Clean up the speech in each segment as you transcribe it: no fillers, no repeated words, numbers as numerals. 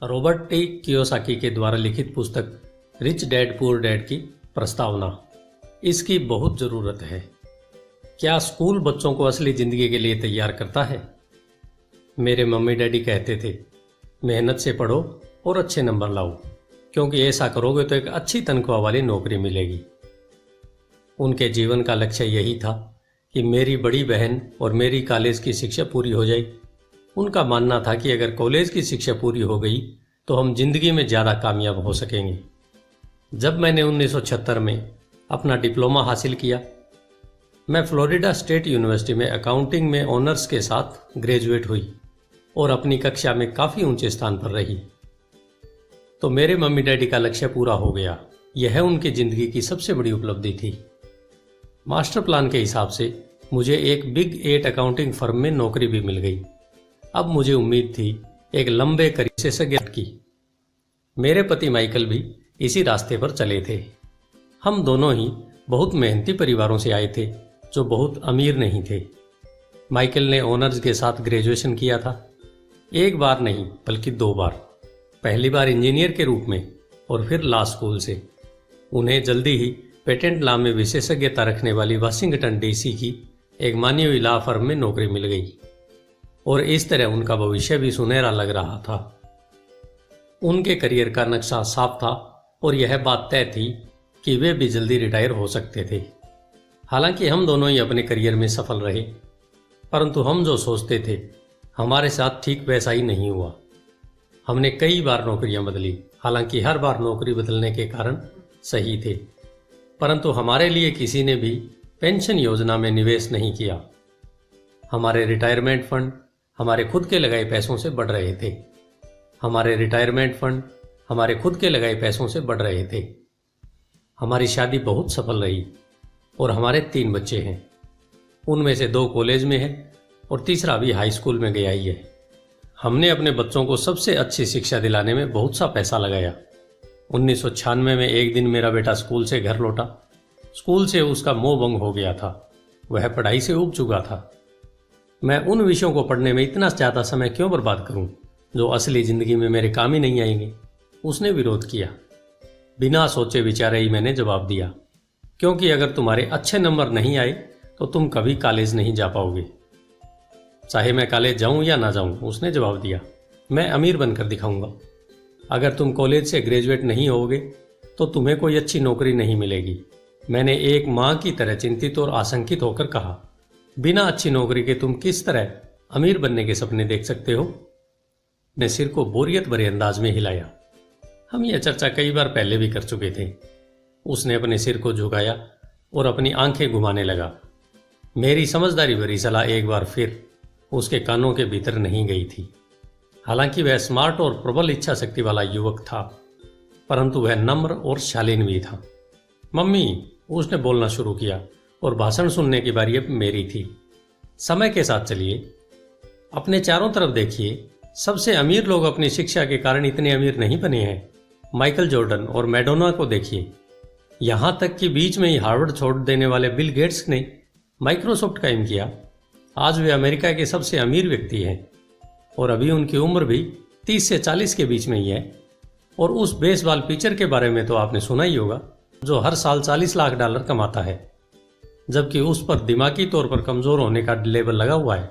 Robert T Kiyosaki के द्वारा लिखित पुस्तक रिच डैड पुअर डैड की प्रस्तावना। इसकी बहुत ज़रूरत है। क्या स्कूल बच्चों को असली ज़िंदगी के लिए तैयार करता है? मेरे मम्मी डैडी कहते थे, मेहनत से पढ़ो और अच्छे नंबर लाओ, क्योंकि ऐसा करोगे तो एक अच्छी तनख्वाह वाली नौकरी मिलेगी। उनके जीवन का लक्ष्य यही था कि मेरी बड़ी बहन और मेरी कॉलेज की शिक्षा पूरी हो जाए। उनका मानना था कि अगर कॉलेज की शिक्षा पूरी हो गई तो हम जिंदगी में ज़्यादा कामयाब हो सकेंगे। जब मैंने 1976 में अपना डिप्लोमा हासिल किया, मैं फ्लोरिडा स्टेट यूनिवर्सिटी में अकाउंटिंग में ऑनर्स के साथ ग्रेजुएट हुई और अपनी कक्षा में काफ़ी ऊंचे स्थान पर रही। तो मेरे मम्मी डैडी का लक्ष्य पूरा हो गया। यह उनकी ज़िंदगी की सबसे बड़ी उपलब्धि थी। मास्टर प्लान के हिसाब से मुझे एक बिग 8 अकाउंटिंग फर्म में नौकरी भी मिल गई। अब मुझे उम्मीद थी एक लंबे करियर विशेषज्ञ की। मेरे पति माइकल भी इसी रास्ते पर चले थे। हम दोनों ही बहुत मेहनती परिवारों से आए थे जो बहुत अमीर नहीं थे। माइकल ने ऑनर्स के साथ ग्रेजुएशन किया था, एक बार नहीं बल्कि 2 बार। पहली बार इंजीनियर के रूप में और फिर लॉ स्कूल से। उन्हें जल्दी ही पेटेंट लॉ में विशेषज्ञता रखने वाली वाशिंगटन डीसी की एक मानी हुई लॉ फर्म में नौकरी मिल गई और इस तरह उनका भविष्य भी सुनहरा लग रहा था। उनके करियर का नक्शा साफ था और यह बात तय थी कि वे भी जल्दी रिटायर हो सकते थे। हालांकि हम दोनों ही अपने करियर में सफल रहे, परंतु हम जो सोचते थे हमारे साथ ठीक वैसा ही नहीं हुआ। हमने कई बार नौकरियां बदली, हालांकि हर बार नौकरी बदलने के कारण सही थे, परंतु हमारे लिए किसी ने भी पेंशन योजना में निवेश नहीं किया। हमारे रिटायरमेंट फंड हमारे खुद के लगाए पैसों से बढ़ रहे थे। हमारी शादी बहुत सफल रही और हमारे 3 बच्चे हैं। उनमें से 2 कॉलेज में हैं और तीसरा अभी हाई स्कूल में गया ही है। हमने अपने बच्चों को सबसे अच्छी शिक्षा दिलाने में बहुत सा पैसा लगाया। 1996 में एक दिन मेरा बेटा स्कूल से घर लौटा। स्कूल से उसका मोह भंग हो गया था। वह पढ़ाई से ऊब चुका था। मैं उन विषयों को पढ़ने में इतना ज़्यादा समय क्यों बर्बाद करूं जो असली ज़िंदगी में मेरे काम ही नहीं आएंगे। उसने विरोध किया। बिना सोचे विचारे ही मैंने जवाब दिया, क्योंकि अगर तुम्हारे अच्छे नंबर नहीं आए तो तुम कभी कॉलेज नहीं जा पाओगे। चाहे मैं कॉलेज जाऊं या ना जाऊं, उसने जवाब दिया, मैं अमीर बनकर दिखाऊंगा। अगर तुम कॉलेज से ग्रेजुएट नहीं होगे तो तुम्हें कोई अच्छी नौकरी नहीं मिलेगी। मैंने एक माँ की तरह चिंतित और आशंकित होकर कहा, बिना अच्छी नौकरी के तुम किस तरह अमीर बनने के सपने देख सकते हो? ने सिर को बोरियत भरे अंदाज में हिलाया। हम यह चर्चा कई बार पहले भी कर चुके थे। उसने अपने सिर को झुकाया और अपनी आंखें घुमाने लगा। मेरी समझदारी भरी सलाह एक बार फिर उसके कानों के भीतर नहीं गई थी। हालांकि वह स्मार्ट और प्रबल इच्छा शक्ति वाला युवक था, परंतु वह नम्र और शालीन भी था। मम्मी, उसने बोलना शुरू किया और भाषण सुनने की बारी अब मेरी थी। समय के साथ चलिए, अपने चारों तरफ देखिए। सबसे अमीर लोग अपनी शिक्षा के कारण इतने अमीर नहीं बने हैं। माइकल जॉर्डन और मैडोना को देखिए। यहां तक कि बीच में ही हार्वर्ड छोड़ देने वाले बिल गेट्स ने माइक्रोसॉफ्ट कायम किया। आज वे अमेरिका के सबसे अमीर व्यक्ति हैं और अभी उनकी उम्र भी 30 से 40 के बीच में ही है। और उस बेसबॉल पिचर के बारे में तो आपने सुना ही होगा, जो हर साल $40 लाख कमाता है, जबकि उस पर दिमागी तौर पर कमज़ोर होने का लेबल लगा हुआ है।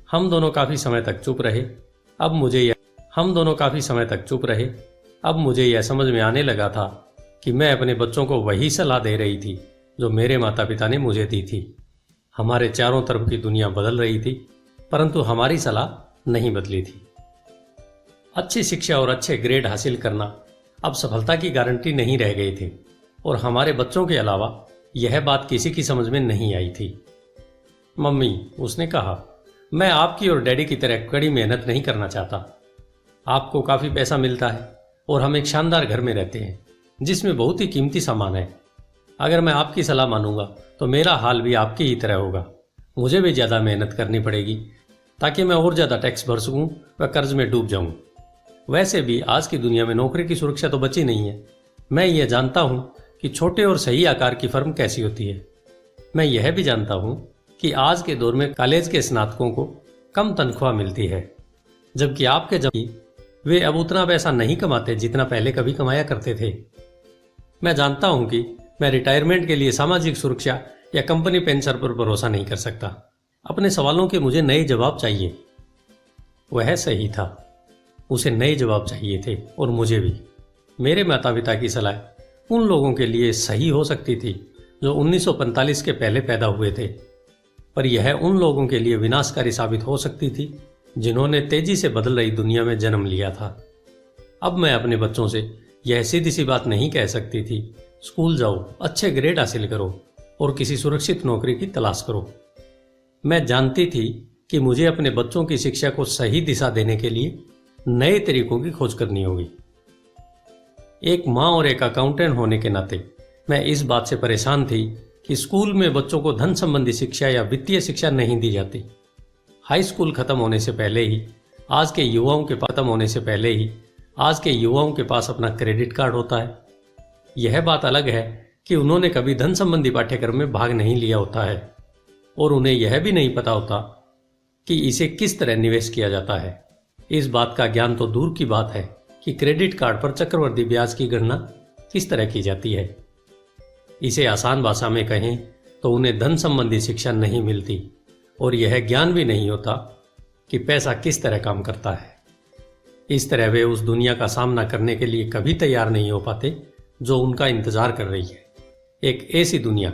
हम दोनों काफ़ी समय तक चुप रहे। अब मुझे यह समझ में आने लगा था कि मैं अपने बच्चों को वही सलाह दे रही थी जो मेरे माता पिता ने मुझे दी थी। हमारे चारों तरफ की दुनिया बदल रही थी, परंतु हमारी सलाह नहीं बदली थी। अच्छी शिक्षा और अच्छे ग्रेड हासिल करना अब सफलता की गारंटी नहीं रह गए थे और हमारे बच्चों के अलावा यह बात किसी की समझ में नहीं आई थी। मम्मी, उसने कहा, मैं आपकी और डैडी की तरह कड़ी मेहनत नहीं करना चाहता। आपको काफ़ी पैसा मिलता है और हम एक शानदार घर में रहते हैं जिसमें बहुत ही कीमती सामान है। अगर मैं आपकी सलाह मानूंगा तो मेरा हाल भी आपकी ही तरह होगा। मुझे भी ज़्यादा मेहनत करनी पड़ेगी ताकि मैं और ज़्यादा टैक्स भर सकूं व कर्ज में डूब जाऊं। वैसे भी आज की दुनिया में नौकरी की सुरक्षा तो बची नहीं है। मैं ये जानता हूं कि छोटे और सही आकार की फर्म कैसी होती है। मैं यह भी जानता हूं कि आज के दौर में कॉलेज के स्नातकों को कम तनख्वाह मिलती है, जबकि आपके वे अब उतना पैसा नहीं कमाते जितना पहले कभी कमाया करते थे। मैं जानता हूं कि मैं रिटायरमेंट के लिए सामाजिक सुरक्षा या कंपनी पेंशन पर भरोसा नहीं कर सकता। अपने सवालों के मुझे नए जवाब चाहिए। वह सही था, उसे नए जवाब चाहिए थे और मुझे भी। मेरे माता पिता की सलाह उन लोगों के लिए सही हो सकती थी जो 1945 के पहले पैदा हुए थे, पर यह उन लोगों के लिए विनाशकारी साबित हो सकती थी जिन्होंने तेजी से बदल रही दुनिया में जन्म लिया था। अब मैं अपने बच्चों से यह सीधी सी बात नहीं कह सकती थी, स्कूल जाओ, अच्छे ग्रेड हासिल करो और किसी सुरक्षित नौकरी की तलाश करो। मैं जानती थी कि मुझे अपने बच्चों की शिक्षा को सही दिशा देने के लिए नए तरीकों की खोज करनी होगी। एक माँ और एक अकाउंटेंट होने के नाते मैं इस बात से परेशान थी कि स्कूल में बच्चों को धन संबंधी शिक्षा या वित्तीय शिक्षा नहीं दी जाती। हाई स्कूल खत्म होने से पहले ही आज के युवाओं के पास अपना क्रेडिट कार्ड होता है। यह बात अलग है कि उन्होंने कभी धन संबंधी पाठ्यक्रम में भाग नहीं लिया होता है और उन्हें यह भी नहीं पता होता कि इसे किस तरह निवेश किया जाता है। इस बात का ज्ञान तो दूर की बात है कि क्रेडिट कार्ड पर चक्रवृद्धि ब्याज की गणना किस तरह की जाती है। इसे आसान भाषा में कहें तो उन्हें धन संबंधी शिक्षा नहीं मिलती और यह ज्ञान भी नहीं होता कि पैसा किस तरह काम करता है। इस तरह वे उस दुनिया का सामना करने के लिए कभी तैयार नहीं हो पाते जो उनका इंतजार कर रही है। एक ऐसी दुनिया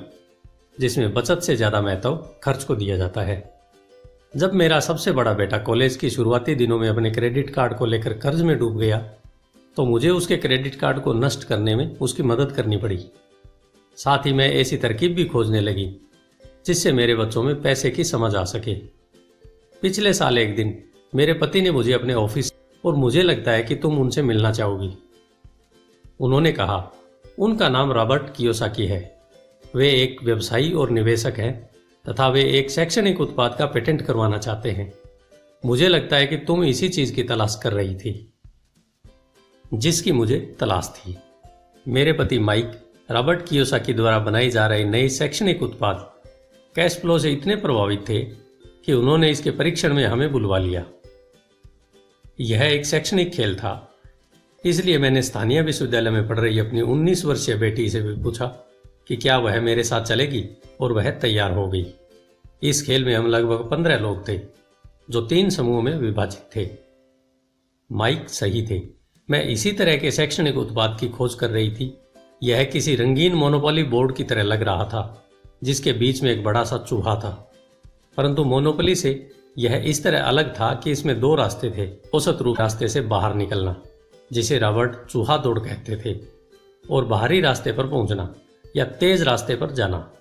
जिसमें बचत से ज्यादा महत्व खर्च को दिया जाता है। जब मेरा सबसे बड़ा बेटा कॉलेज की शुरुआती दिनों में अपने क्रेडिट कार्ड को लेकर कर्ज में डूब गया तो मुझे उसके क्रेडिट कार्ड को नष्ट करने में उसकी मदद करनी पड़ी। साथ ही मैं ऐसी तरकीब भी खोजने लगी जिससे मेरे बच्चों में पैसे की समझ आ सके। पिछले साल एक दिन मेरे पति ने मुझे अपने ऑफिस और मुझे लगता है कि तुम उनसे मिलना चाहोगी। उन्होंने कहा, उनका नाम रॉबर्ट कियोसाकी है। वे एक व्यवसायी और निवेशक हैं तथा वे एक शैक्षणिक उत्पाद का पेटेंट करवाना चाहते हैं। मुझे लगता है कि तुम इसी चीज की तलाश कर रही थी जिसकी मुझे तलाश थी। मेरे पति माइक रॉबर्ट कियोसाकी द्वारा बनाई जा रही नई शैक्षणिक उत्पाद कैश फ्लो से इतने प्रभावित थे कि उन्होंने इसके परीक्षण में हमें बुलवा लिया। यह एक शैक्षणिक खेल था, इसलिए मैंने स्थानीय विश्वविद्यालय में पढ़ रही अपनी 19 वर्षीय बेटी से भी पूछा कि क्या वह मेरे साथ चलेगी और वह तैयार हो गई। इस खेल में हम लगभग 15 लोग थे जो 3 समूहों में विभाजित थे। माइक सही थे, मैं इसी तरह के शैक्षणिक उत्पाद की खोज कर रही थी। यह किसी रंगीन मोनोपोली बोर्ड की तरह लग रहा था जिसके बीच में एक बड़ा सा चूहा था, परंतु मोनोपोली से यह इस तरह अलग था कि इसमें 2 रास्ते थे। औसत रूप रास्ते से बाहर निकलना, जिसे रॉबर्ट चूहा दौड़ कहते थे, और बाहरी रास्ते पर पहुंचना या तेज रास्ते पर जाना।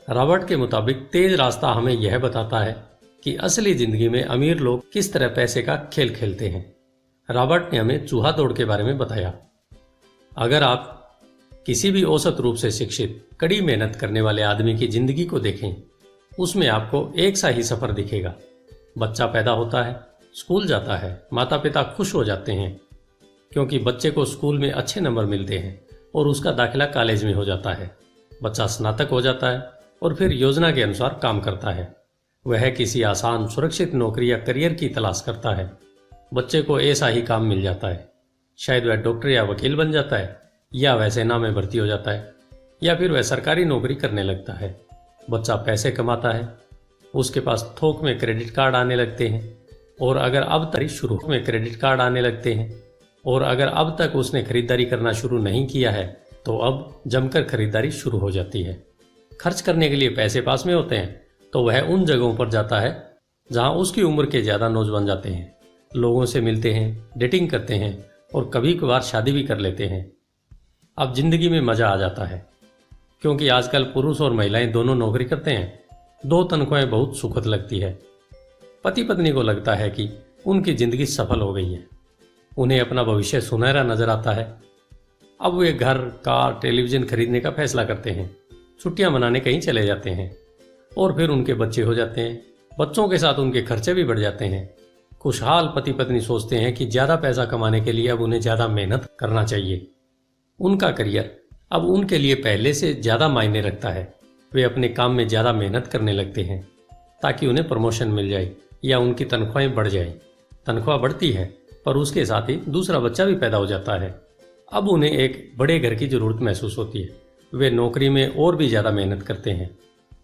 रॉबर्ट के मुताबिक तेज रास्ता हमें यह बताता है कि असली जिंदगी में अमीर लोग किस तरह पैसे का खेल खेलते हैं। रॉबर्ट ने हमें चूहा दौड़ के बारे में बताया। अगर आप किसी भी औसत रूप से शिक्षित, कड़ी मेहनत करने वाले आदमी की जिंदगी को देखें, उसमें आपको एक सा ही सफर दिखेगा। बच्चा पैदा होता है, स्कूल जाता है, माता पिता खुश हो जाते हैं क्योंकि बच्चे को स्कूल में अच्छे नंबर मिलते हैं और उसका दाखिला कॉलेज में हो जाता है। बच्चा स्नातक हो जाता है और फिर योजना के अनुसार काम करता है। वह किसी आसान, सुरक्षित नौकरी या करियर की तलाश करता है। बच्चे को ऐसा ही काम मिल जाता है। शायद वह डॉक्टर या वकील बन जाता है, या वह सेना में भर्ती हो जाता है, या फिर वह सरकारी नौकरी करने लगता है। बच्चा पैसे कमाता है, उसके पास थोक में क्रेडिट कार्ड आने लगते हैं, और अगर अब तक उसने खरीदारी करना शुरू नहीं किया है तो अब जमकर खरीदारी शुरू हो जाती है। खर्च करने के लिए पैसे पास में होते हैं तो वह उन जगहों पर जाता है जहां उसकी उम्र के ज्यादा नौजवान जाते हैं, लोगों से मिलते हैं, डेटिंग करते हैं और कभी कभार शादी भी कर लेते हैं। अब जिंदगी में मजा आ जाता है क्योंकि आजकल पुरुष और महिलाएं दोनों नौकरी करते हैं। 2 तनख्वाहें बहुत सुखद लगती है। पति पत्नी को लगता है कि उनकी जिंदगी सफल हो गई है। उन्हें अपना भविष्य सुनहरा नजर आता है। अब वे घर, कार, टेलीविजन खरीदने का फैसला करते हैं, छुट्टियां मनाने कहीं चले जाते हैं और फिर उनके बच्चे हो जाते हैं। बच्चों के साथ उनके खर्चे भी बढ़ जाते हैं। खुशहाल पति पत्नी सोचते हैं कि ज्यादा पैसा कमाने के लिए अब उन्हें ज्यादा मेहनत करना चाहिए। उनका करियर अब उनके लिए पहले से ज्यादा मायने रखता है। वे अपने काम में ज्यादा मेहनत करने लगते हैं ताकि उन्हें प्रमोशन मिल जाए या उनकी तनख्वाहें बढ़ जाए। तनख्वाह बढ़ती है पर उसके साथ ही दूसरा बच्चा भी पैदा हो जाता है। अब उन्हें एक बड़े घर की जरूरत महसूस होती है। वे नौकरी में और भी ज़्यादा मेहनत करते हैं,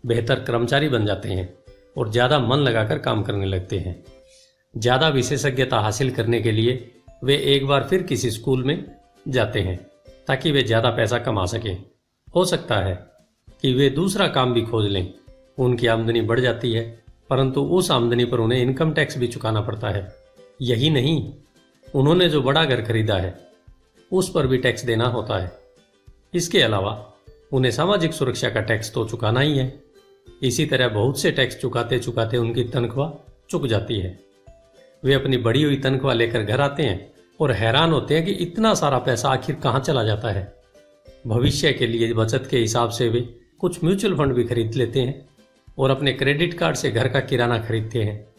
बेहतर कर्मचारी बन जाते हैं और ज़्यादा मन लगाकर काम करने लगते हैं। ज़्यादा विशेषज्ञता हासिल करने के लिए वे एक बार फिर किसी स्कूल में जाते हैं ताकि वे ज़्यादा पैसा कमा सकें। हो सकता है कि वे दूसरा काम भी खोज लें। उनकी आमदनी बढ़ जाती है, परंतु उस आमदनी पर उन्हें इनकम टैक्स भी चुकाना पड़ता है। यही नहीं, उन्होंने जो बड़ा घर खरीदा है उस पर भी टैक्स देना होता है। इसके अलावा उन्हें सामाजिक सुरक्षा का टैक्स तो चुकाना ही है। इसी तरह बहुत से टैक्स चुकाते चुकाते उनकी तनख्वाह चुक जाती है। वे अपनी बढ़ी हुई तनख्वाह लेकर घर आते हैं और हैरान होते हैं कि इतना सारा पैसा आखिर कहाँ चला जाता है। भविष्य के लिए बचत के हिसाब से वे कुछ म्यूचुअल फंड भी खरीद लेते हैं और अपने क्रेडिट कार्ड से घर का किराना खरीदते हैं।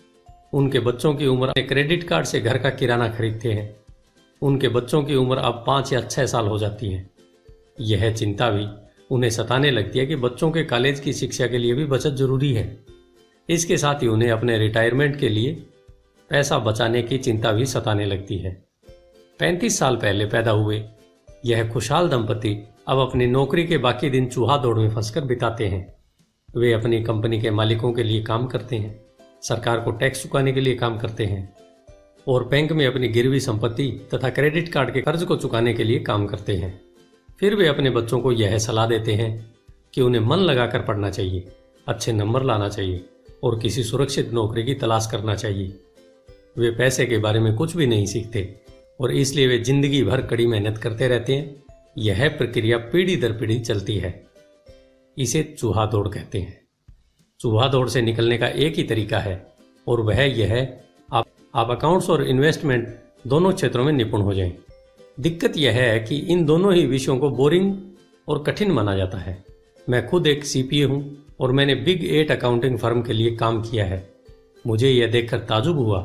उनके बच्चों की उम्र अपने क्रेडिट कार्ड से घर का किराना खरीदते हैं। उनके बच्चों की उम्र अब 5 या 6 साल हो जाती है। यह चिंता भी उन्हें सताने लगती है कि बच्चों के कॉलेज की शिक्षा के लिए भी बचत जरूरी है। इसके साथ ही उन्हें अपने रिटायरमेंट के लिए पैसा बचाने की चिंता भी सताने लगती है। 35 साल पहले पैदा हुए यह खुशहाल दंपति अब अपनी नौकरी के बाकी दिन चूहा दौड़ में फंसकर बिताते हैं। वे अपनी कंपनी के मालिकों के लिए काम करते हैं, सरकार को टैक्स चुकाने के लिए काम करते हैं और बैंक में अपनी गिरवी संपत्ति तथा क्रेडिट कार्ड के कर्ज को चुकाने के लिए काम करते हैं। फिर वे अपने बच्चों को यह सलाह देते हैं कि उन्हें मन लगाकर पढ़ना चाहिए, अच्छे नंबर लाना चाहिए और किसी सुरक्षित नौकरी की तलाश करना चाहिए। वे पैसे के बारे में कुछ भी नहीं सीखते और इसलिए वे जिंदगी भर कड़ी मेहनत करते रहते हैं। यह प्रक्रिया पीढ़ी दर पीढ़ी चलती है। इसे चूहा दौड़ कहते हैं। चूहा दौड़ से निकलने का एक ही तरीका है और वह यह है आप अकाउंट्स और इन्वेस्टमेंट दोनों क्षेत्रों में निपुण हो जाएं। दिक्कत यह है कि इन दोनों ही विषयों को बोरिंग और कठिन माना जाता है। मैं खुद एक सीपीए हूं और मैंने बिग 8 अकाउंटिंग फर्म के लिए काम किया है। मुझे यह देखकर ताजुब हुआ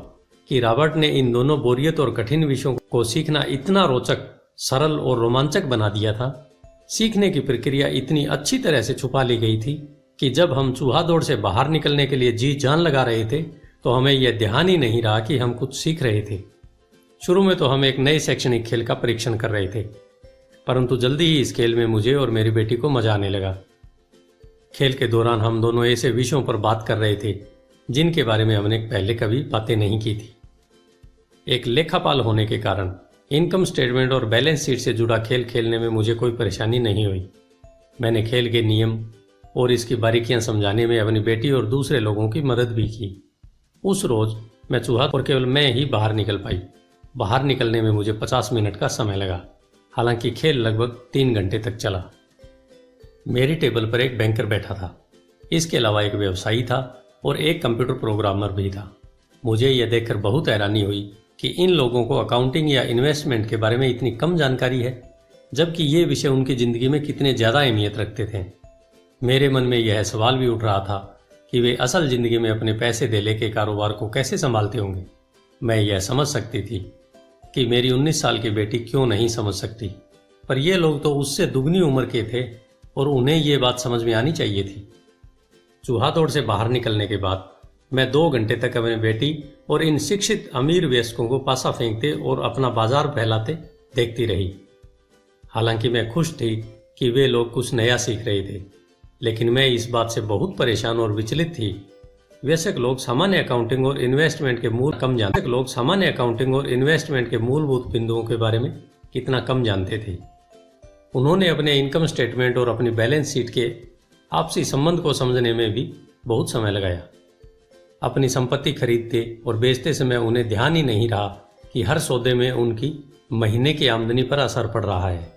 कि रॉबर्ट ने इन दोनों बोरियत और कठिन विषयों को सीखना इतना रोचक, सरल और रोमांचक बना दिया था। सीखने की प्रक्रिया इतनी अच्छी तरह से छुपा ली गई थी कि जब हम चूहा दौड़ से बाहर निकलने के लिए जी जान लगा रहे थे तो हमें यह ध्यान ही नहीं रहा कि हम कुछ सीख रहे थे। शुरू में तो हम एक नए शैक्षणिक खेल का परीक्षण कर रहे थे, परंतु जल्दी ही इस खेल में मुझे और मेरी बेटी को मजा आने लगा। खेल के दौरान हम दोनों ऐसे विषयों पर बात कर रहे थे जिनके बारे में हमने पहले कभी बातें नहीं की थी। एक लेखापाल होने के कारण इनकम स्टेटमेंट और बैलेंस शीट से जुड़ा खेल खेलने में मुझे कोई परेशानी नहीं हुई। मैंने खेल के नियम और इसकी बारीकियां समझाने में अपनी बेटी और दूसरे लोगों की मदद भी की। उस रोज मैं चूहा और केवल मैं ही बाहर निकल पाई। बाहर निकलने में मुझे 50 मिनट का समय लगा, हालांकि खेल लगभग 3 घंटे तक चला। मेरी टेबल पर एक बैंकर बैठा था, इसके अलावा एक व्यवसायी था और एक कंप्यूटर प्रोग्रामर भी था। मुझे यह देखकर बहुत हैरानी हुई कि इन लोगों को अकाउंटिंग या इन्वेस्टमेंट के बारे में इतनी कम जानकारी है, जबकि ये विषय उनकी ज़िंदगी में कितने ज़्यादा अहमियत रखते थे। मेरे मन में यह सवाल भी उठ रहा था कि वे असल ज़िंदगी में अपने पैसे धेले के कारोबार को कैसे संभालते होंगे। मैं यह समझ सकती थी कि मेरी 19 साल की बेटी क्यों नहीं समझ सकती, पर ये लोग तो उससे दुगनी उम्र के थे और उन्हें ये बात समझ में आनी चाहिए थी। चूहा दौड़ से बाहर निकलने के बाद मैं 2 घंटे तक अपनी बेटी और इन शिक्षित अमीर वयस्कों को पासा फेंकते और अपना बाजार फैलाते देखती रही। हालांकि मैं खुश थी कि वे लोग कुछ नया सीख रहे थे, लेकिन मैं इस बात से बहुत परेशान और विचलित थी। वयस्क लोग सामान्य अकाउंटिंग और इन्वेस्टमेंट के मूलभूत बिंदुओं के बारे में कितना कम जानते थे। उन्होंने अपने इनकम स्टेटमेंट और अपनी बैलेंस शीट के आपसी संबंध को समझने में भी बहुत समय लगाया। अपनी संपत्ति खरीदते और बेचते समय उन्हें ध्यान ही नहीं रहा कि हर सौदे में उनकी महीने की आमदनी पर असर पड़ रहा है।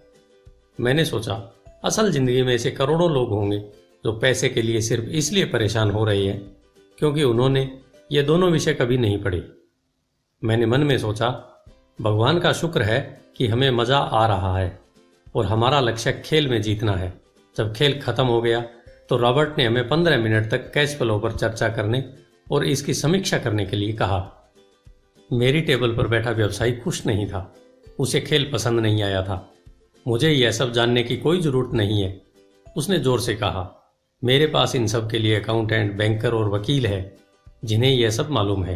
मैंने सोचा, असल जिंदगी में ऐसे करोड़ों लोग होंगे जो पैसे के लिए सिर्फ इसलिए परेशान हो रहे हैं क्योंकि उन्होंने ये दोनों विषय कभी नहीं पढ़े। मैंने मन में सोचा, भगवान का शुक्र है कि हमें मज़ा आ रहा है और हमारा लक्ष्य खेल में जीतना है। जब खेल खत्म हो गया तो रॉबर्ट ने हमें 15 मिनट तक कैश फ्लो पर चर्चा करने और इसकी समीक्षा करने के लिए कहा। मेरी टेबल पर बैठा व्यवसायी खुश नहीं था। उसे खेल पसंद नहीं आया था। मुझे यह सब जानने की कोई ज़रूरत नहीं है, उसने ज़ोर से कहा। मेरे पास इन सब के लिए अकाउंटेंट, बैंकर और वकील है जिन्हें यह सब मालूम है।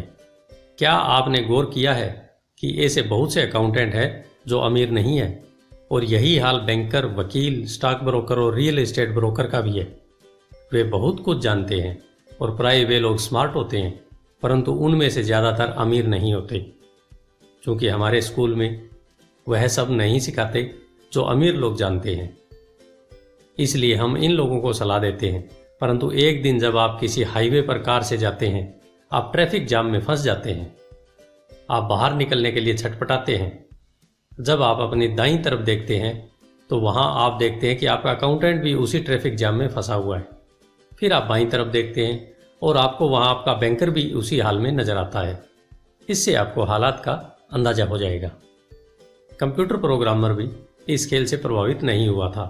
क्या आपने गौर किया है कि ऐसे बहुत से अकाउंटेंट हैं जो अमीर नहीं है, और यही हाल बैंकर, वकील, स्टॉक ब्रोकर और रियल एस्टेट ब्रोकर का भी है। वे बहुत कुछ जानते हैं और प्राय वे लोग स्मार्ट होते हैं, परंतु उनमें से ज़्यादातर अमीर नहीं होते। क्योंकि हमारे स्कूल में वह सब नहीं सिखाते जो अमीर लोग जानते हैं, इसलिए हम इन लोगों को सलाह देते हैं। परंतु एक दिन जब आप किसी हाईवे पर कार से जाते हैं, आप ट्रैफिक जाम में फंस जाते हैं, आप बाहर निकलने के लिए छटपटाते हैं। जब आप अपनी दाईं तरफ देखते हैं तो वहां आप देखते हैं कि आपका अकाउंटेंट भी उसी ट्रैफिक जाम में फंसा हुआ है। फिर आप बाईं तरफ देखते हैं और आपको वहां आपका बैंकर भी उसी हाल में नजर आता है। इससे आपको हालात का अंदाजा हो जाएगा। कंप्यूटर प्रोग्रामर भी इस खेल से प्रभावित नहीं हुआ था।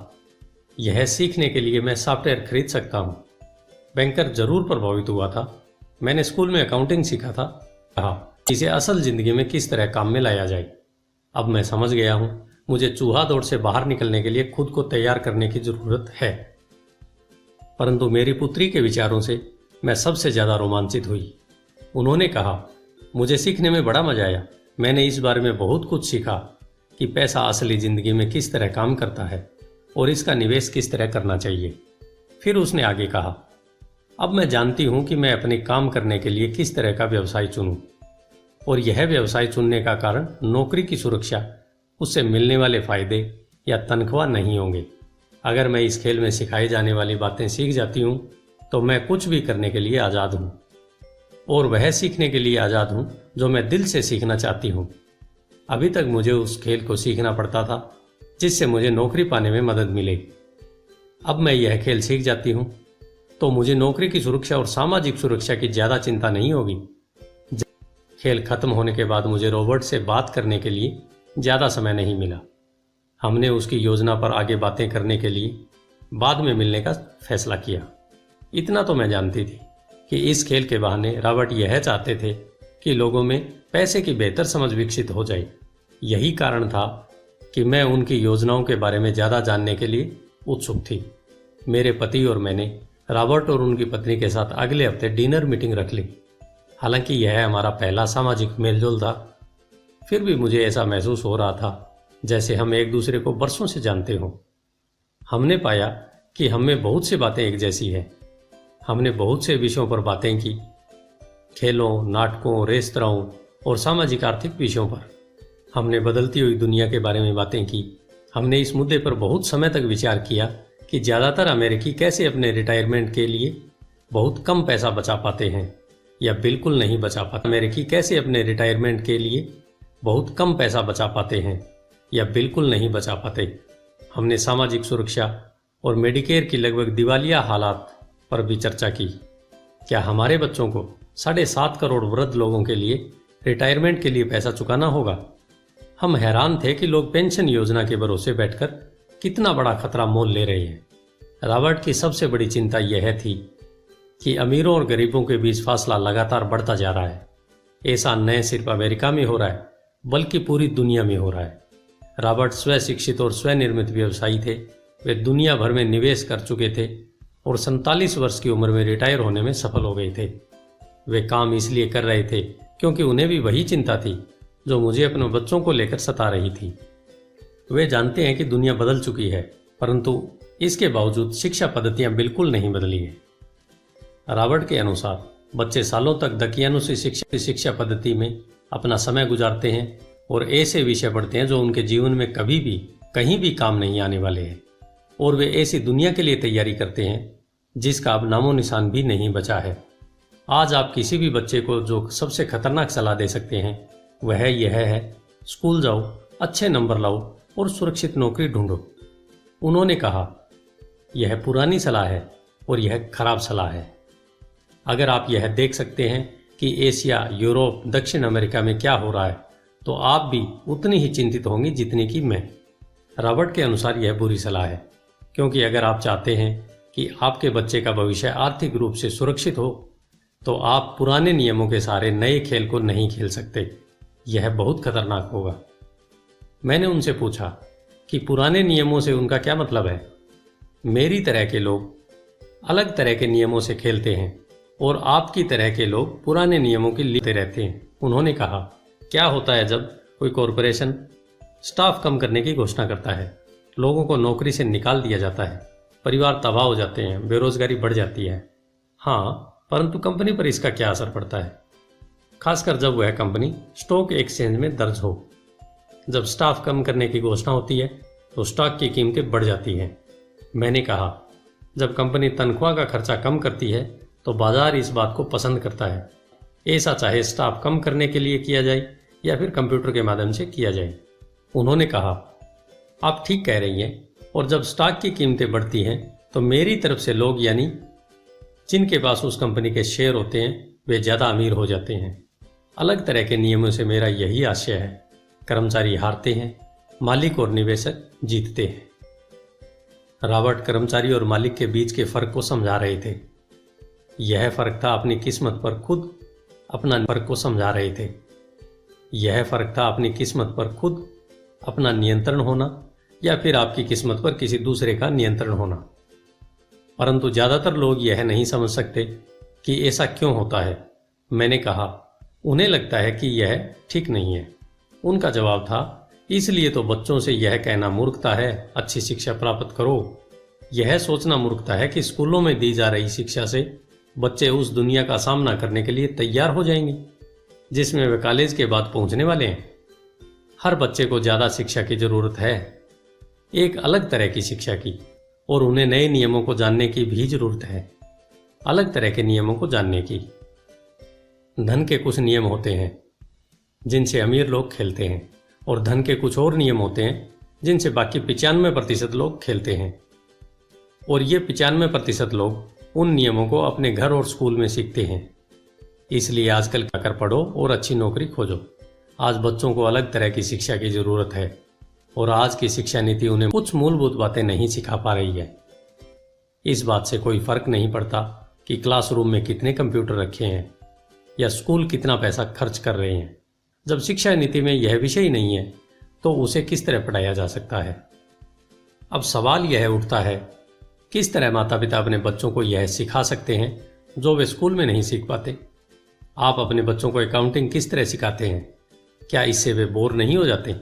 यह सीखने के लिए मैं सॉफ्टवेयर खरीद सकता हूँ। बैंकर जरूर प्रभावित हुआ था। मैंने स्कूल में अकाउंटिंग सीखा था, कहा इसे असल जिंदगी में किस तरह काम में लाया जाए। अब मैं समझ गया हूँ, मुझे चूहा दौड़ से बाहर निकलने के लिए खुद को तैयार करने की जरूरत है। परंतु मेरी पुत्री के विचारों से मैं सबसे ज्यादा रोमांचित हुई। उन्होंने कहा, मुझे सीखने में बड़ा मजा आया। मैंने इस बारे में बहुत कुछ सीखा कि पैसा असली जिंदगी में किस तरह काम करता है और इसका निवेश किस तरह करना चाहिए। फिर उसने आगे कहा, अब मैं जानती हूं कि मैं अपने काम करने के लिए किस तरह का व्यवसाय चुनूं, और यह व्यवसाय चुनने का कारण नौकरी की सुरक्षा, उससे मिलने वाले फायदे या तनख्वाह नहीं होंगे। अगर मैं इस खेल में सिखाई जाने वाली बातें सीख जाती हूं तो मैं कुछ भी करने के लिए आज़ाद हूं, और वह सीखने के लिए आज़ाद हूं जो मैं दिल से सीखना चाहती हूं। अभी तक मुझे उस खेल को सीखना पड़ता था जिससे मुझे नौकरी पाने में मदद मिले। अब मैं यह खेल सीख जाती हूं तो मुझे नौकरी की सुरक्षा और सामाजिक सुरक्षा की ज़्यादा चिंता नहीं होगी। खेल खत्म होने के बाद मुझे रॉबर्ट से बात करने के लिए ज़्यादा समय नहीं मिला। हमने उसकी योजना पर आगे बातें करने के लिए बाद में मिलने का फैसला किया। इतना तो मैं जानती थी कि इस खेल के बहाने रॉबर्ट यह चाहते थे कि लोगों में पैसे की बेहतर समझ विकसित हो जाए। यही कारण था कि मैं उनकी योजनाओं के बारे में ज़्यादा जानने के लिए उत्सुक थी। मेरे पति और मैंने रॉबर्ट और उनकी पत्नी के साथ अगले हफ्ते डिनर मीटिंग रख ली। हालांकि यह हमारा पहला सामाजिक मेलजोल था, फिर भी मुझे ऐसा महसूस हो रहा था जैसे हम एक दूसरे को बरसों से जानते हों। हमने पाया कि हम में बहुत सी बातें एक जैसी हैं। हमने बहुत से विषयों पर बातें की, खेलों, नाटकों, रेस्तराओं और सामाजिक आर्थिक विषयों पर। हमने बदलती हुई दुनिया के बारे में बातें की। हमने इस मुद्दे पर बहुत समय तक विचार किया कि ज़्यादातर अमेरिकी कैसे अपने रिटायरमेंट के लिए बहुत कम पैसा बचा पाते हैं या बिल्कुल नहीं बचा पाते। अमेरिकी कैसे अपने रिटायरमेंट के लिए बहुत कम पैसा बचा पाते हैं या बिल्कुल नहीं बचा पाते। हमने सामाजिक सुरक्षा और मेडिकेयर की लगभग दिवालिया हालात पर भी चर्चा की। क्या हमारे बच्चों को 7.5 करोड़ वृद्ध लोगों के लिए रिटायरमेंट के लिए पैसा चुकाना होगा? हम हैरान थे कि लोग पेंशन योजना के भरोसे बैठकर कितना बड़ा खतरा मोल ले रहे हैं। रॉबर्ट की सबसे बड़ी चिंता यह थी कि अमीरों और गरीबों के बीच फासला लगातार बढ़ता जा रहा है। ऐसा न सिर्फ अमेरिका में हो रहा है बल्कि पूरी दुनिया में हो रहा है। रॉबर्ट स्व शिक्षित और स्वनिर्मित व्यवसायी थे। वे दुनिया भर में निवेश कर चुके थे और 47 वर्ष की उम्र में रिटायर होने में सफल हो गए थे। वे काम इसलिए कर रहे थे क्योंकि उन्हें भी वही चिंता थी जो मुझे अपने बच्चों को लेकर सता रही थी। वे जानते हैं कि दुनिया बदल चुकी है, परंतु इसके बावजूद शिक्षा पद्धतियां बिल्कुल नहीं बदली है। रॉबर्ट के अनुसार बच्चे सालों तक दकियानुसी शिक्षा पद्धति में अपना समय गुजारते हैं और ऐसे विषय पढ़ते हैं जो उनके जीवन में कभी भी कहीं भी काम नहीं आने वाले हैं, और वे ऐसी दुनिया के लिए तैयारी करते हैं जिसका अब नामो निशान भी नहीं बचा है। आज आप किसी भी बच्चे को जो सबसे खतरनाक सलाह दे सकते हैं वह यह है, स्कूल जाओ, अच्छे नंबर लाओ और सुरक्षित नौकरी ढूंढो। उन्होंने कहा, यह पुरानी सलाह है और यह खराब सलाह है। अगर आप यह देख सकते हैं कि एशिया, यूरोप, दक्षिण अमेरिका में क्या हो रहा है तो आप भी उतनी ही चिंतित होंगे जितनी कि मैं। रॉबर्ट के अनुसार यह बुरी सलाह है, क्योंकि अगर आप चाहते हैं कि आपके बच्चे का भविष्य आर्थिक रूप से सुरक्षित हो तो आप पुराने नियमों के सहारे नए खेल को नहीं खेल सकते। यह बहुत खतरनाक होगा। मैंने उनसे पूछा कि पुराने नियमों से उनका क्या मतलब है। मेरी तरह के लोग अलग तरह के नियमों से खेलते हैं और आपकी तरह के लोग पुराने नियमों की लेते रहते हैं। उन्होंने कहा, क्या होता है जब कोई कॉरपोरेशन स्टाफ कम करने की घोषणा करता है, लोगों को नौकरी से निकाल दिया जाता है, परिवार तबाह हो जाते हैं, बेरोजगारी बढ़ जाती है। हाँ, परंतु कंपनी पर इसका क्या असर पड़ता है, खासकर जब वह कंपनी स्टॉक एक्सचेंज में दर्ज हो। जब स्टाफ कम करने की घोषणा होती है तो स्टॉक की कीमतें बढ़ जाती हैं। मैंने कहा, जब कंपनी तनख्वाह का खर्चा कम करती है तो बाजार इस बात को पसंद करता है, ऐसा चाहे स्टाफ कम करने के लिए किया जाए या फिर कंप्यूटर के माध्यम से किया जाए। उन्होंने कहा, आप ठीक कह रही हैं, और जब स्टॉक की कीमतें बढ़ती हैं तो मेरी तरफ से लोग, यानी जिनके पास उस कंपनी के शेयर होते हैं, वे ज़्यादा अमीर हो जाते हैं। अलग तरह के नियमों से मेरा यही आशय है। कर्मचारी हारते हैं, मालिक और निवेशक जीतते हैं। रॉबर्ट कर्मचारी और मालिक के बीच के फर्क को समझा रहे थे। यह फर्क था अपनी किस्मत पर खुद अपना फर्क को समझा रहे थे। यह फर्क था अपनी किस्मत पर खुद अपना नियंत्रण होना या फिर आपकी किस्मत पर किसी दूसरे का नियंत्रण होना। परंतु ज़्यादातर लोग यह नहीं समझ सकते कि ऐसा क्यों होता है। मैंने कहा, उन्हें लगता है कि यह ठीक नहीं है। उनका जवाब था, इसलिए तो बच्चों से यह कहना मूर्खता है, अच्छी शिक्षा प्राप्त करो। यह सोचना मूर्खता है कि स्कूलों में दी जा रही शिक्षा से बच्चे उस दुनिया का सामना करने के लिए तैयार हो जाएंगे जिसमें वे कॉलेज के बाद पहुंचने वाले हैं। हर बच्चे को ज़्यादा शिक्षा की ज़रूरत है, एक अलग तरह की शिक्षा की, और उन्हें नए नियमों को जानने की भी ज़रूरत है, अलग तरह के नियमों को जानने की। धन के कुछ नियम होते हैं जिनसे अमीर लोग खेलते हैं, और धन के कुछ और नियम होते हैं जिनसे बाकी 95% लोग खेलते हैं। और ये 95% लोग उन नियमों को अपने घर और स्कूल में सीखते हैं। इसलिए आजकल क्या कर पढ़ो और अच्छी नौकरी खोजो। आज बच्चों को अलग तरह की शिक्षा की ज़रूरत है, और आज की शिक्षा नीति उन्हें कुछ मूलभूत बातें नहीं सिखा पा रही है। इस बात से कोई फर्क नहीं पड़ता कि क्लासरूम में कितने कंप्यूटर रखे हैं या स्कूल कितना पैसा खर्च कर रहे हैं। जब शिक्षा नीति में यह विषय ही नहीं है तो उसे किस तरह पढ़ाया जा सकता है। अब सवाल यह उठता है, किस तरह माता पिता अपने बच्चों को यह सिखा सकते हैं जो वे स्कूल में नहीं सीख पाते। आप अपने बच्चों को अकाउंटिंग किस तरह सिखाते हैं, क्या इससे वे बोर नहीं हो जाते?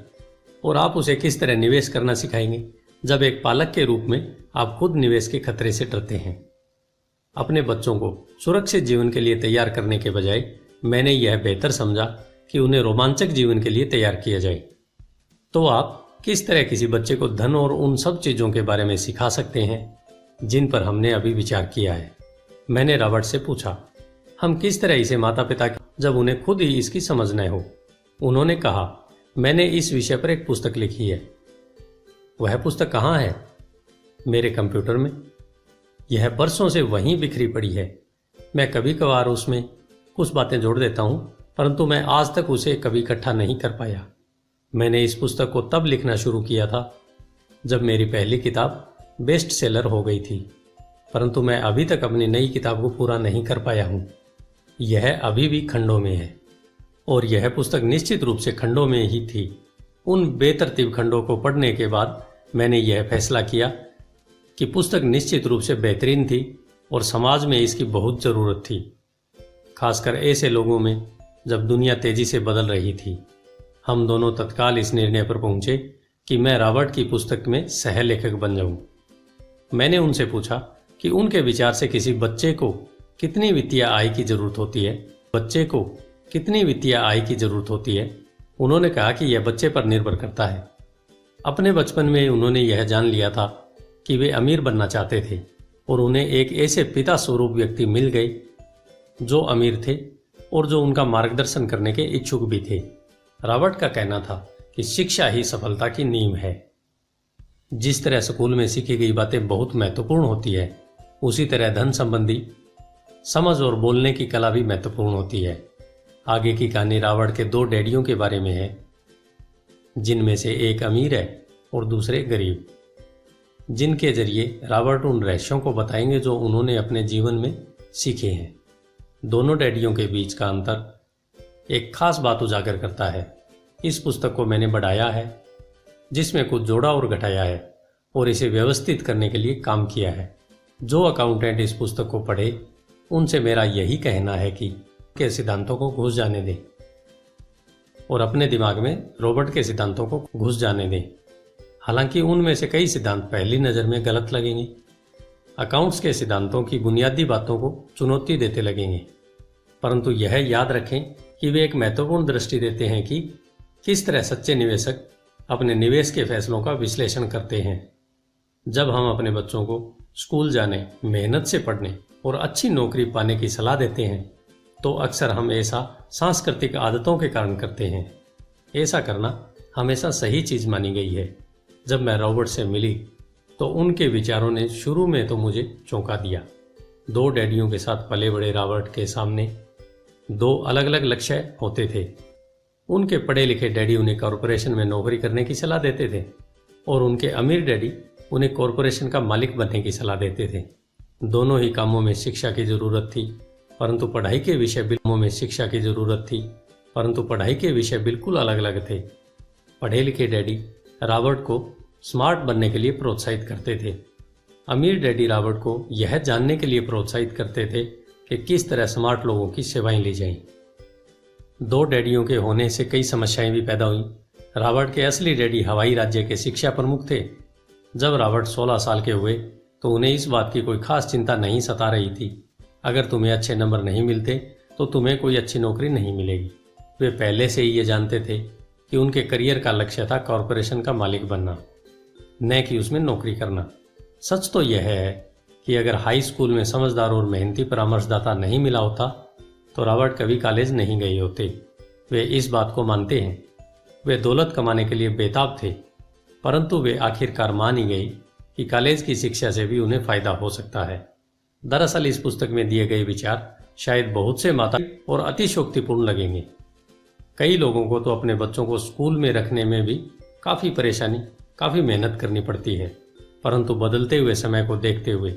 और आप उसे किस तरह निवेश करना सिखाएंगे जब एक पालक के रूप में आप खुद निवेश के खतरे से डरते हैं। अपने बच्चों को सुरक्षित जीवन के लिए तैयार करने के बजाय मैंने यह बेहतर समझा कि उन्हें रोमांचक जीवन के लिए तैयार किया जाए। तो आप किस तरह किसी बच्चे को धन और उन सब चीज़ों के बारे में सिखा सकते हैं जिन पर हमने अभी विचार किया है? मैंने रॉबर्ट से पूछा, हम किस तरह इसे माता पिता जब उन्हें खुद ही इसकी समझ न हो। उन्होंने कहा, मैंने इस विषय पर एक पुस्तक लिखी है। वह पुस्तक कहाँ है? मेरे कंप्यूटर में। यह बरसों से वहीं बिखरी पड़ी है। मैं कभी कभार उसमें कुछ बातें जोड़ देता हूँ, परंतु मैं आज तक उसे कभी इकट्ठा नहीं कर पाया। मैंने इस पुस्तक को तब लिखना शुरू किया था जब मेरी पहली किताब बेस्ट सेलर हो गई थी, परंतु मैं अभी तक अपनी नई किताब को पूरा नहीं कर पाया हूँ। यह अभी भी खंडों में है, और यह पुस्तक निश्चित रूप से खंडों में ही थी। उन बेतरतीब खंडों को पढ़ने के बाद मैंने यह फैसला किया कि पुस्तक निश्चित रूप से बेहतरीन थी और समाज में इसकी बहुत ज़रूरत थी, खासकर ऐसे लोगों में जब दुनिया तेजी से बदल रही थी। हम दोनों तत्काल इस निर्णय पर पहुंचे कि मैं रॉबर्ट की पुस्तक में सह लेखक बन जाऊं। मैंने उनसे पूछा कि उनके विचार से किसी बच्चे को कितनी वित्तीय आय की जरूरत होती है। बच्चे को कितनी वित्तीय आय की जरूरत होती है? उन्होंने कहा कि यह बच्चे पर निर्भर करता है। अपने बचपन में उन्होंने यह जान लिया था कि वे अमीर बनना चाहते थे, और उन्हें एक ऐसे पिता स्वरूप व्यक्ति मिल गए जो अमीर थे और जो उनका मार्गदर्शन करने के इच्छुक भी थे। रॉबर्ट का कहना था कि शिक्षा ही सफलता की नींव है। जिस तरह स्कूल में सीखी गई बातें बहुत महत्वपूर्ण होती है, उसी तरह धन संबंधी समझ और बोलने की कला भी महत्वपूर्ण होती है। आगे की कहानी रॉबर्ट के 2 डैडियों के बारे में है, जिनमें से एक अमीर है और दूसरे गरीब, जिनके जरिए रॉबर्ट उन रहस्यों को बताएंगे जो उन्होंने अपने जीवन में सीखे हैं। दोनों डैडियों के बीच का अंतर एक खास बात उजागर करता है। इस पुस्तक को मैंने बढ़ाया है, जिसमें कुछ जोड़ा और घटाया है, और इसे व्यवस्थित करने के लिए काम किया है। जो अकाउंटेंट इस पुस्तक को पढ़े, उनसे मेरा यही कहना है कि के सिद्धांतों को घुस जाने दें और अपने दिमाग में रॉबर्ट के सिद्धांतों को घुस जाने दें। हालांकि उनमें से कई सिद्धांत पहली नज़र में गलत लगेंगे। अकाउंट्स के सिद्धांतों की बुनियादी बातों को चुनौती देते लगेंगे, परंतु यह याद रखें कि वे एक महत्वपूर्ण दृष्टि देते हैं कि किस तरह सच्चे निवेशक अपने निवेश के फैसलों का विश्लेषण करते हैं। जब हम अपने बच्चों को स्कूल जाने, मेहनत से पढ़ने और अच्छी नौकरी पाने की सलाह देते हैं तो अक्सर हम ऐसा सांस्कृतिक आदतों के कारण करते हैं। ऐसा करना हमेशा सही चीज़ मानी गई है। जब मैं रॉबर्ट से मिली तो उनके विचारों ने शुरू में तो मुझे चौंका दिया। 2 डैडियों के साथ पले बड़े रॉबर्ट के सामने 2 अलग अलग लक्ष्य होते थे। उनके पढ़े लिखे डैडी उन्हें कॉरपोरेशन में नौकरी करने की सलाह देते थे और उनके अमीर डैडी उन्हें कॉरपोरेशन का मालिक बनने की सलाह देते थे। दोनों ही कामों में शिक्षा की ज़रूरत थी, परंतु पढ़ाई के विषय बिल्कुल अलग अलग थे। पढ़े लिखे डैडी रॉबर्ट को स्मार्ट बनने के लिए प्रोत्साहित करते थे। अमीर डैडी रॉबर्ट को यह जानने के लिए प्रोत्साहित करते थे कि किस तरह स्मार्ट लोगों की सेवाएं ली जाएं। 2 डैडियों के होने से कई समस्याएं भी पैदा हुई। रॉबर्ट के असली डैडी हवाई राज्य के शिक्षा प्रमुख थे। जब रॉबर्ट 16 साल के हुए तो उन्हें इस बात की कोई खास चिंता नहीं सता रही थी। अगर तुम्हें अच्छे नंबर नहीं मिलते तो तुम्हें कोई अच्छी नौकरी नहीं मिलेगी। वे पहले से ही ये जानते थे कि उनके करियर का लक्ष्य था कॉरपोरेशन का मालिक बनना, न कि उसमें नौकरी करना। सच तो यह है कि अगर हाई स्कूल में समझदार और मेहनती परामर्शदाता नहीं मिला होता तो रॉबर्ट कभी कॉलेज नहीं गए होते। वे इस बात को मानते हैं। वे दौलत कमाने के लिए बेताब थे, परंतु वे आखिरकार मान ही गए कि कॉलेज की शिक्षा से भी उन्हें फायदा हो सकता है। दरअसल इस पुस्तक में दिए गए विचार शायद बहुत से माता और अतिशयोक्तिपूर्ण लगेंगे। कई लोगों को तो अपने बच्चों को स्कूल में रखने में भी काफ़ी मेहनत करनी पड़ती है, परंतु बदलते हुए समय को देखते हुए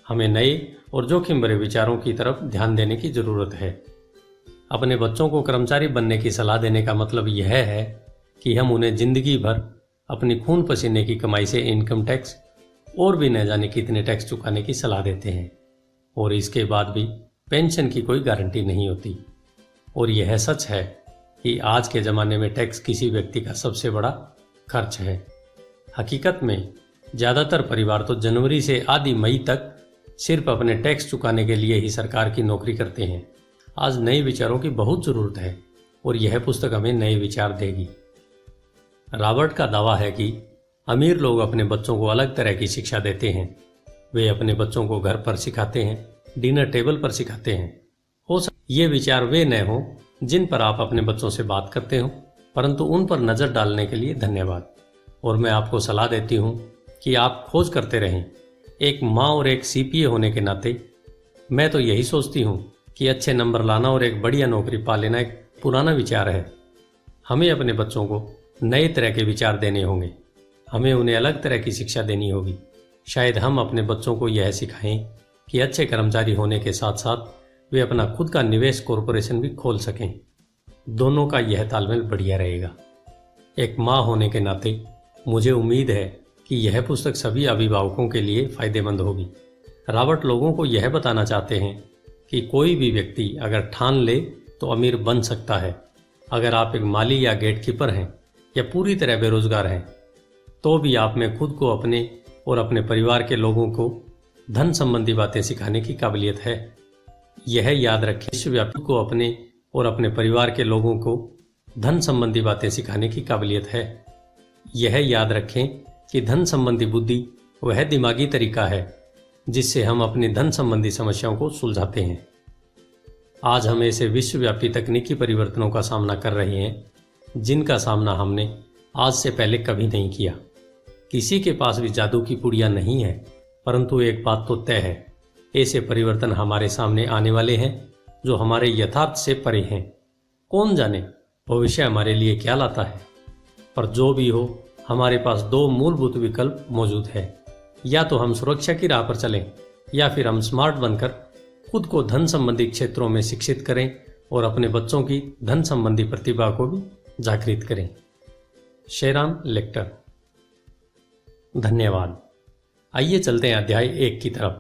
हमें नए और जोखिम भरे विचारों की तरफ ध्यान देने की ज़रूरत है। अपने बच्चों को कर्मचारी बनने की सलाह देने का मतलब यह है कि हम उन्हें जिंदगी भर अपनी खून पसीने की कमाई से इनकम टैक्स और भी न जाने कितने टैक्स चुकाने की सलाह देते हैं, और इसके बाद भी पेंशन की कोई गारंटी नहीं होती। और यह सच है कि आज के ज़माने में टैक्स किसी व्यक्ति का सबसे बड़ा खर्च है। हकीकत में ज़्यादातर परिवार तो जनवरी से आधी मई तक सिर्फ अपने टैक्स चुकाने के लिए ही सरकार की नौकरी करते हैं। आज नए विचारों की बहुत ज़रूरत है और यह पुस्तक हमें नए विचार देगी। रॉबर्ट का दावा है कि अमीर लोग अपने बच्चों को अलग तरह की शिक्षा देते हैं। वे अपने बच्चों को घर पर सिखाते हैं, डिनर टेबल पर सिखाते हैं। हो सकता ये विचार वे न हों जिन पर आप अपने बच्चों से बात करते हो, परंतु उन पर नज़र डालने के लिए धन्यवाद। और मैं आपको सलाह देती हूँ कि आप खोज करते रहें। एक माँ और एक CPA होने के नाते मैं तो यही सोचती हूँ कि अच्छे नंबर लाना और एक बढ़िया नौकरी पा लेना एक पुराना विचार है। हमें अपने बच्चों को नए तरह के विचार देने होंगे। हमें उन्हें अलग तरह की शिक्षा देनी होगी। शायद हम अपने बच्चों को यह सिखाएं कि अच्छे कर्मचारी होने के साथ साथ वे अपना खुद का निवेश कॉरपोरेशन भी खोल सकें। दोनों का यह तालमेल बढ़िया रहेगा। एक माँ होने के नाते मुझे उम्मीद है कि यह पुस्तक सभी अभिभावकों के लिए फ़ायदेमंद होगी। रॉबर्ट लोगों को यह बताना चाहते हैं कि कोई भी व्यक्ति अगर ठान ले तो अमीर बन सकता है। अगर आप एक माली या गेटकीपर हैं या पूरी तरह बेरोजगार हैं तो भी आप में खुद को अपने और अपने परिवार के लोगों को धन संबंधी बातें सिखाने की काबिलियत है। यह याद रखें, विश्वव्यापी को अपने और अपने परिवार के लोगों को धन संबंधी बातें सिखाने की काबिलियत है। यह याद रखें कि धन संबंधी बुद्धि वह दिमागी तरीका है जिससे हम अपनी धन संबंधी समस्याओं को सुलझाते हैं। आज हम ऐसे विश्वव्यापी तकनीकी परिवर्तनों का सामना कर रहे हैं जिनका सामना हमने आज से पहले कभी नहीं किया। किसी के पास भी जादू की पुड़िया नहीं है, परंतु एक बात तो तय है, ऐसे परिवर्तन हमारे सामने आने वाले हैं जो हमारे यथार्थ से परे हैं। कौन जाने भविष्य हमारे लिए क्या लाता है, पर जो भी हो हमारे पास 2 मूलभूत विकल्प मौजूद है। या तो हम सुरक्षा की राह पर चलें या फिर हम स्मार्ट बनकर खुद को धन संबंधी क्षेत्रों में शिक्षित करें और अपने बच्चों की धन संबंधी प्रतिभा को भी जागृत करें। शेरान लेक्टर। धन्यवाद। आइए चलते हैं अध्याय 1 की तरफ।